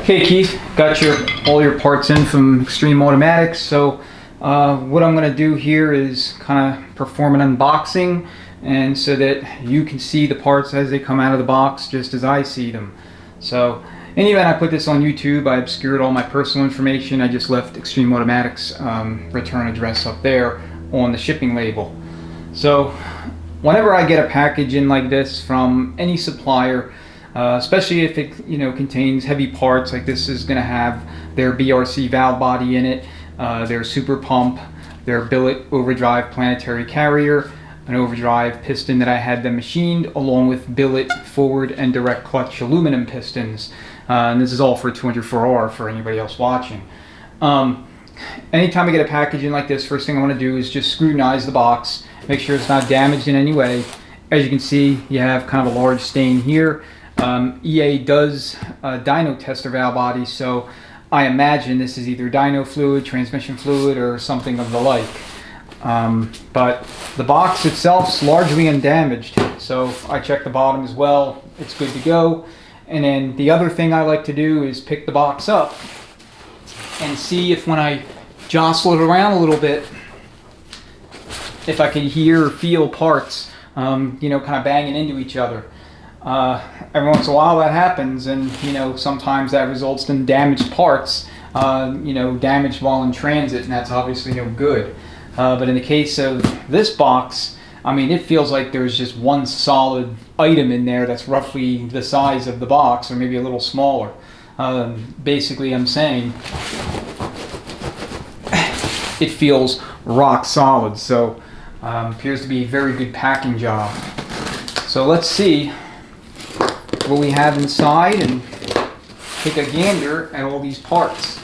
Okay, Keith, got all your parts in from Extreme Automatics. So what I'm going to do here is kind of perform an unboxing, and so that you can see the parts as they come out of the box just as I see them. So in the event I put this on YouTube, I obscured all my personal information. I just left Extreme Automatics return address up there on the shipping label. So whenever I get a package in like this from any supplier, especially if it contains heavy parts, like this is going to have their BRC valve body in it, their super pump, their billet overdrive planetary carrier, an overdrive piston that I had them machined, along with billet forward and direct clutch aluminum pistons. And this is all for 204R for anybody else watching. Anytime I get a package in like this, first thing I want to do is just scrutinize the box, make sure it's not damaged in any way. As you can see, you have kind of a large stain here. EA does dyno test their valve body, so I imagine this is either dyno fluid, transmission fluid, or something of the like. But the box itself's largely undamaged, so I checked the bottom as well. It's good to go. And then the other thing I like to do is pick the box up and see if when I jostle it around a little bit, if I can hear or feel parts, kind of banging into each other. Every once in a while that happens, and sometimes that results in damaged parts, damaged while in transit, and that's obviously no good. But in the case of this box, I mean, it feels like there's just one solid item in there that's roughly the size of the box, or maybe a little smaller. Basically, I'm saying it feels rock solid, so appears to be a very good packing job. So let's see what we have inside and take a gander at all these parts.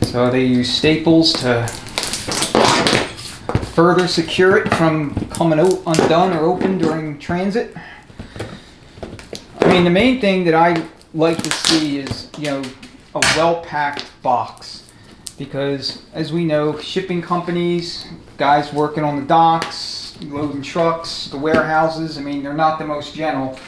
So they use staples to further secure it from coming undone or open during transit. I mean, the main thing that I like to see is a well-packed box, because as we know, shipping companies, guys working on the docks, loading trucks, the warehouses, I mean, they're not the most gentle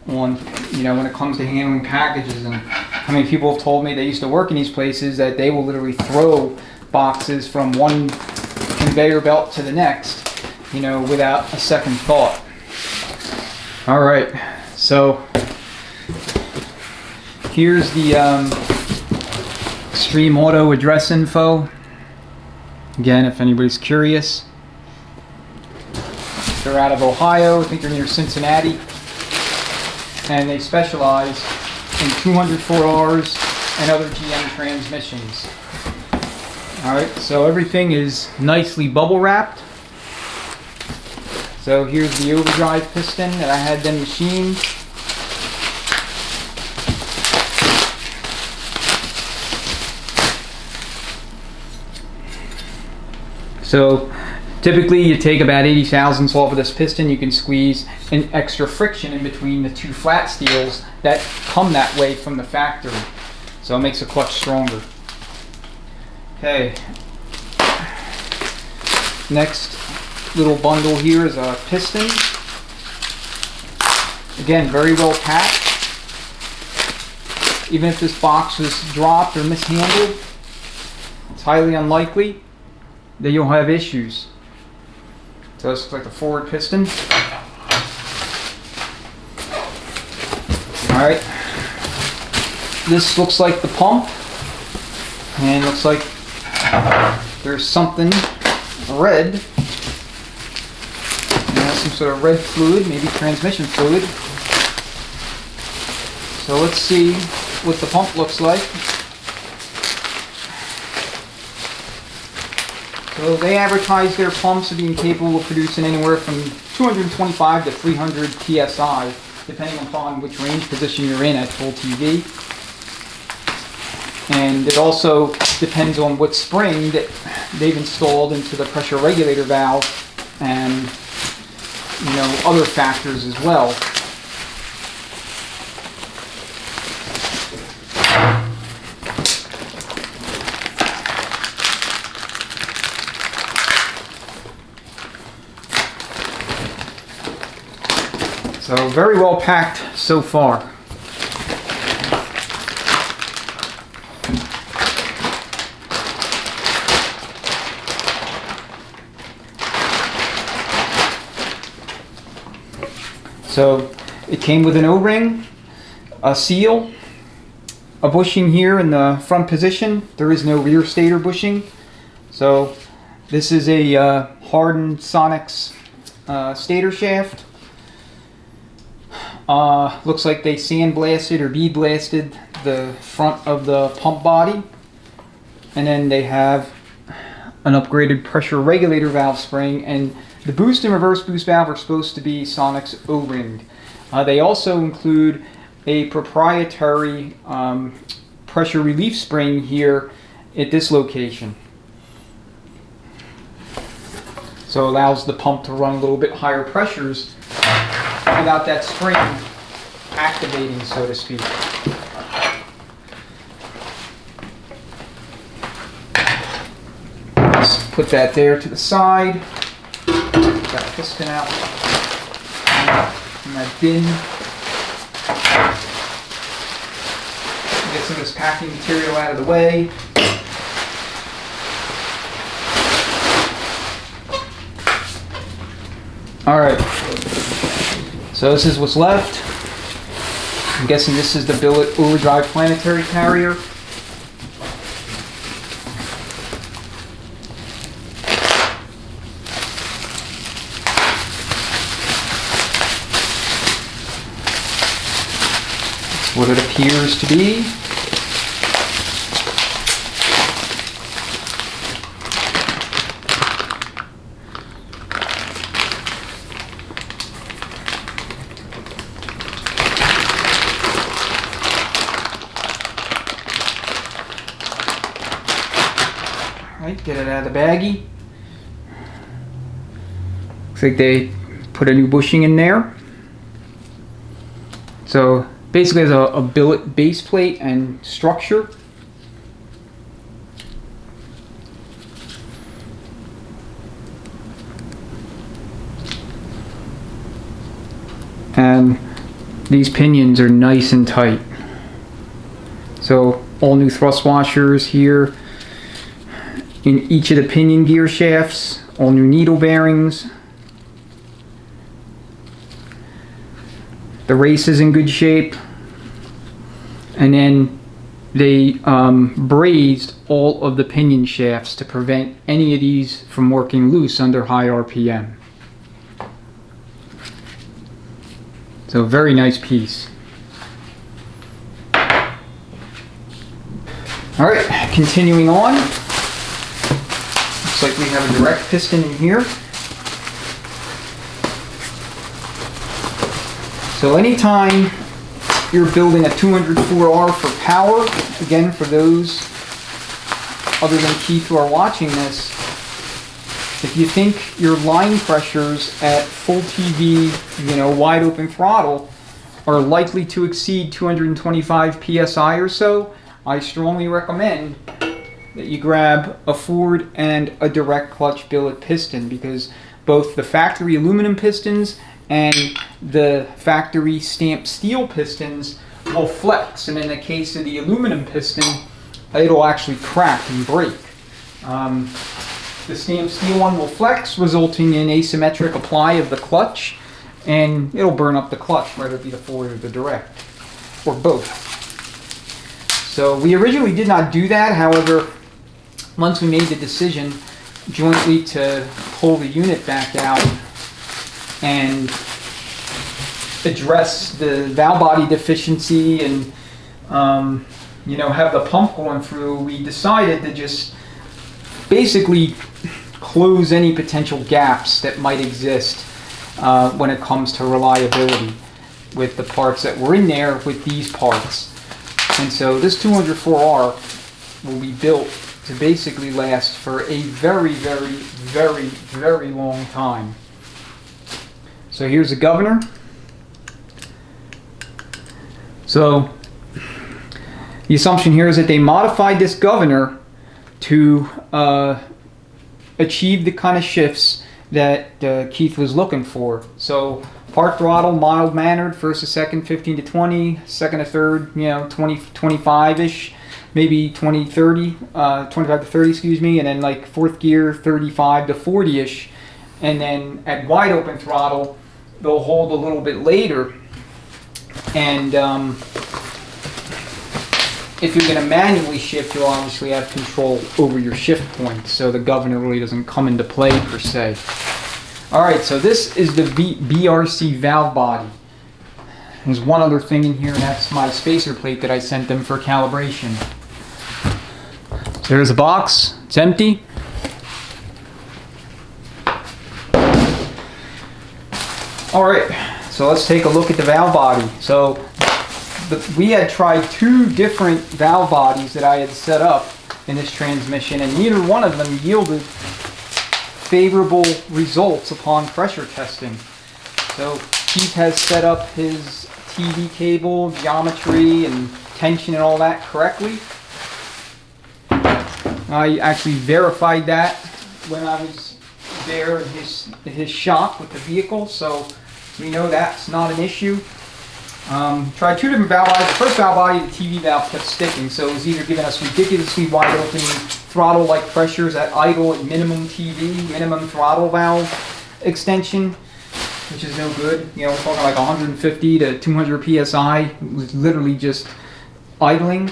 on, when it comes to handling packages. And I mean, people have told me they used to work in these places that they will literally throw boxes from one conveyor belt to the next, without a second thought. All right, so here's the Extreme Auto address info. Again, if anybody's curious, they're out of Ohio. I think they're near Cincinnati, and they specialize in 204Rs and other GM transmissions. Alright, so everything is nicely bubble wrapped. So here's the overdrive piston that I had them machined. So typically you take about 80 thousandths off of this piston. You can squeeze an extra friction in between the two flat steels that come that way from the factory. So it makes the clutch stronger. Okay. Next little bundle here is a piston. Again, very well packed. Even if this box was dropped or mishandled, it's highly unlikely that you'll have issues. So this looks like the forward piston. Alright. This looks like the pump. And looks like there's something red. And that's some sort of red fluid, maybe transmission fluid. So let's see what the pump looks like. So they advertise their pumps as being capable of producing anywhere from 225 to 300 psi, depending upon which range position you're in at full TV. And it also depends on what spring that they've installed into the pressure regulator valve, and other factors as well. So very well packed so far. So it came with an O-ring, a seal, a bushing here in the front position. There is no rear stator bushing. So this is a hardened Sonex stator shaft. Looks like they sandblasted or bead blasted the front of the pump body. And then they have an upgraded pressure regulator valve spring, and the boost and reverse boost valve are supposed to be Sonex O-ringed. They also include a proprietary pressure relief spring here at this location. So it allows the pump to run a little bit higher pressures without that spring activating, so to speak. Let's put that there to the side. Get that piston out in that bin. Get some of this packing material out of the way. Alright, so this is what's left. I'm guessing this is the Billet overdrive planetary carrier. That's what it appears to be. Right, get it out of the baggie. Looks like they put a new bushing in there. So basically there's a billet base plate and structure. And these pinions are nice and tight. So all new thrust washers here in each of the pinion gear shafts, all new needle bearings. The race is in good shape. And then they brazed all of the pinion shafts to prevent any of these from working loose under high RPM. So very nice piece. Alright, continuing on. Looks like we have a direct piston in here. So anytime you're building a 204R for power, again for those other than Keith who are watching this, if you think your line pressures at full TV, wide open throttle are likely to exceed 225 psi or so, I strongly recommend that you grab a forward and a direct clutch billet piston, because both the factory aluminum pistons and the factory stamped steel pistons will flex, and in the case of the aluminum piston, it'll actually crack and break. The stamped steel one will flex, resulting in asymmetric apply of the clutch, and it'll burn up the clutch, whether it be the forward or the direct, or both. So we originally did not do that. However, once we made the decision jointly to pull the unit back out and address the valve body deficiency and have the pump going through, we decided to just basically close any potential gaps that might exist when it comes to reliability with the parts that were in there with these parts. And so this 204R will be built to basically last for a very, very, very, very long time. So here's the governor. So the assumption here is that they modified this governor to achieve the kind of shifts that Keith was looking for. So Part throttle, mild mannered, first to second 15 to 20, second to third, 20, 25-ish, maybe 20, 30, 25 to 30, excuse me, and then like fourth gear, 35 to 40-ish. And then at wide open throttle, they'll hold a little bit later. And if you're going to manually shift, you'll obviously have control over your shift point, so the governor really doesn't come into play per se. Alright, so this is the BRC valve body. There's one other thing in here, and that's my spacer plate that I sent them for calibration. So there's a box, it's empty. Alright, so let's take a look at the valve body. So we had tried two different valve bodies that I had set up in this transmission, and neither one of them yielded favorable results upon pressure testing. So Keith has set up his TV cable, geometry, and tension and all that correctly. I actually verified that when I was there in his shop with the vehicle, so we know that's not an issue. Tried two different valve bodies. The first valve body, the TV valve kept sticking, so it was either giving us ridiculously wide open throttle-like pressures at idle at minimum TV, minimum throttle valve extension, which is no good. We're talking like 150 to 200 psi. It was literally just idling.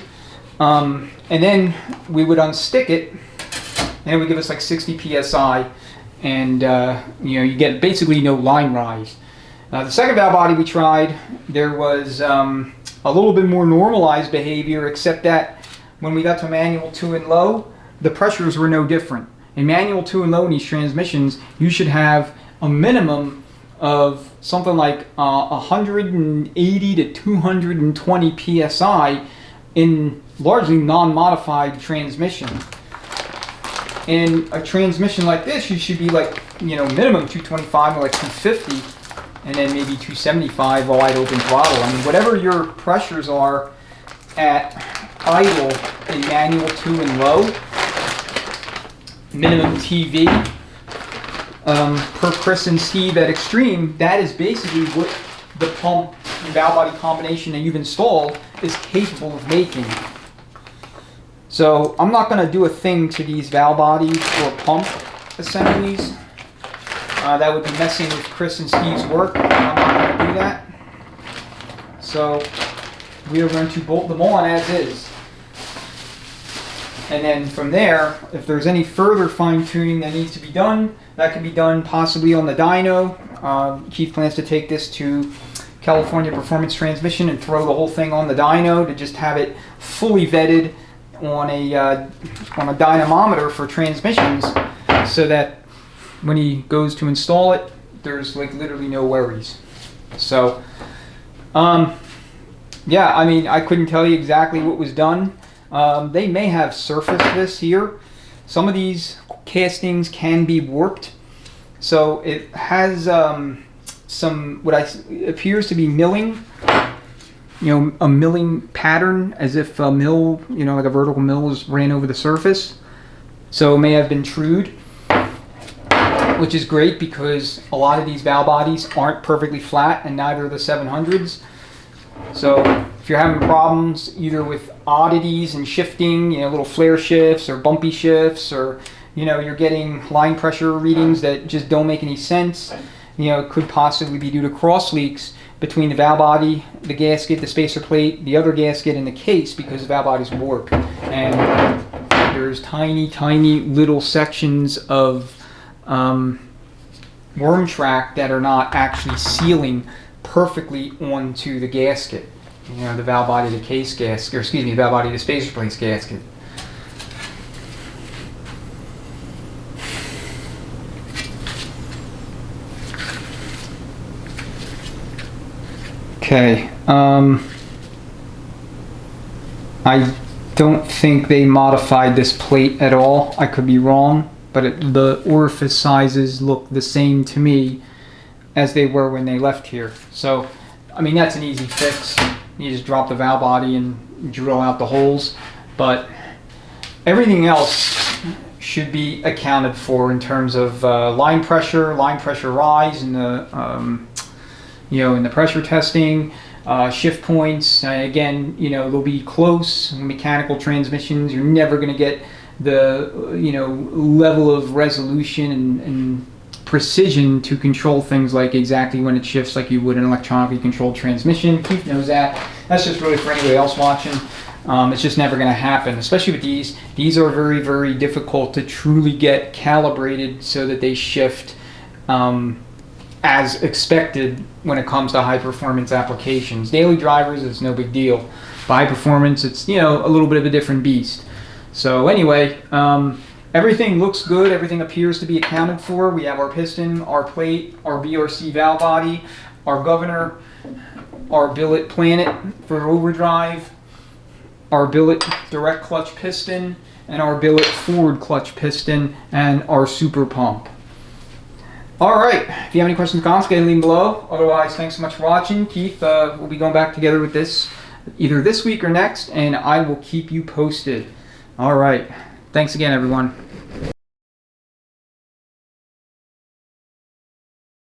And then we would unstick it, and it would give us like 60 psi, and you get basically no line rise. The second valve body we tried, there was a little bit more normalized behavior, except that when we got to manual 2 and low, the pressures were no different. In manual 2 and low in these transmissions, you should have a minimum of something like 180 to 220 psi in largely non-modified transmission. In a transmission like this, you should be like, minimum 225 or like 250, and then maybe 275 wide open throttle. I mean, whatever your pressures are at idle in manual 2 and low, minimum TV, per Chris and Steve at Extreme, that is basically what the pump and valve body combination that you've installed is capable of making. So I'm not going to do a thing to these valve bodies or pump assemblies. That would be messing with Chris and Steve's work. I'm not going to do that. So we are going to bolt them on as is. And then from there, if there's any further fine tuning that needs to be done, that can be done possibly on the dyno. Keith plans to take this to California Performance Transmission and throw the whole thing on the dyno to just have it fully vetted on a dynamometer for transmissions, so that when he goes to install it, there's like literally no worries. So, yeah, I mean, I couldn't tell you exactly what was done. They may have surfaced this here. Some of these castings can be warped, so it has some appears to be milling. A milling pattern, as if a mill, like a vertical mill, ran over the surface. So it may have been trued, which is great because a lot of these valve bodies aren't perfectly flat, and neither are the 700s. So if you're having problems either with oddities and shifting, little flare shifts or bumpy shifts, or you're getting line pressure readings that just don't make any sense, it could possibly be due to cross leaks between the valve body, the gasket, the spacer plate, the other gasket, and the case, because the valve bodies warp. And there's tiny, tiny little sections of worm track that are not actually sealing perfectly onto the gasket. The valve body, the case gasket, or excuse me, the valve body, the spacer plate gasket. Okay, I don't think they modified this plate at all. I could be wrong, but the orifice sizes look the same to me as they were when they left here. So, I mean, that's an easy fix. You just drop the valve body and drill out the holes, but everything else should be accounted for in terms of line pressure rise, and the in the pressure testing. Shift points, again, they'll be close. Mechanical transmissions, you're never going to get the level of resolution and precision to control things like exactly when it shifts like you would an electronically controlled transmission. Keith knows that. That's just really for anybody else watching. It's just never going to happen, especially with these. These are very, very difficult to truly get calibrated so that they shift as expected when it comes to high performance applications. Daily drivers, it's no big deal. By performance, it's a little bit of a different beast. So anyway, everything looks good. Everything appears to be accounted for. We have our piston, our plate, our BRC valve body, our governor, our billet planet for overdrive, our billet direct clutch piston, and our billet forward clutch piston, and our super pump. Alright, if you have any questions or comments, go ahead and leave them below. Otherwise, thanks so much for watching. Keith will be going back together with this either this week or next, and I will keep you posted. Alright, thanks again, everyone.